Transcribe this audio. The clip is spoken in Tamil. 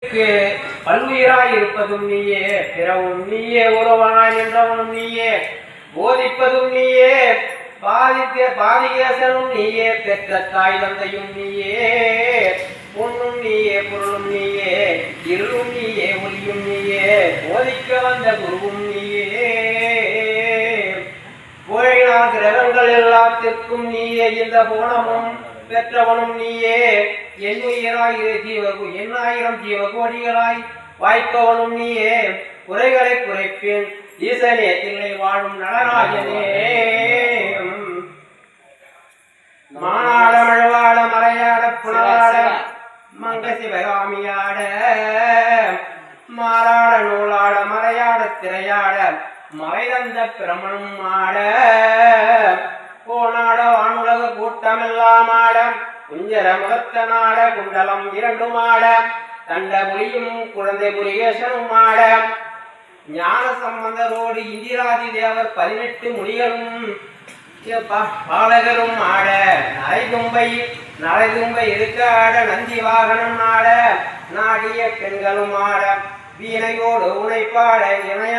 பல்லுயிராய் இருப்பதும் நீயே, பிறவும் நீயே, உறவாய் நின்றவனும் நீயே, போதிப்பதும் நீயே, பாதிகேசனும் நீயே, பெற்ற தாய் தந்தையும் நீயே, பொண்ணும் நீயே, பொருளும் நீயே, இருளும் நீயே, ஒளியும் நீயே, போதிக்க வந்த குருவும் நீயே, போயினால் கிரகங்கள் எல்லாத்திற்கும் நீயே, இந்த போனமும் பெற்றவனும் நீயே, எண்ணாயிரம் ஜீவகோடிகளாய் வாய்ப்பவனும் நீயே, குறைகளை குறைப்பேன் ஈசனே, தில்லை வாழும் நடராஜனே. மானாட மழவாட மறையாட புனலாட மங்க சிவகாமியாட மாறாட நூலாட மறையாட திரையாட மறை தந்த பிரமணம் ஆட கோனாட வானுலக கூட்டமெல்லாம் ஆட குஞ்சர முகத்த நாட குண்டலம் இரண்டும் ஆட தண்ட புலியும் குழந்தை புலிகேசனும் ஆட ஞான சம்பந்தரோடு இந்திராதி தேவர் 18 முனிகளும் பாலகரும் ஆட நரைதும்பை இருக்க ஆட நந்தி வாகனம் ஆட நாடிய பெண்களும் ஆட வீணையோடு உழைப்பாட இணைய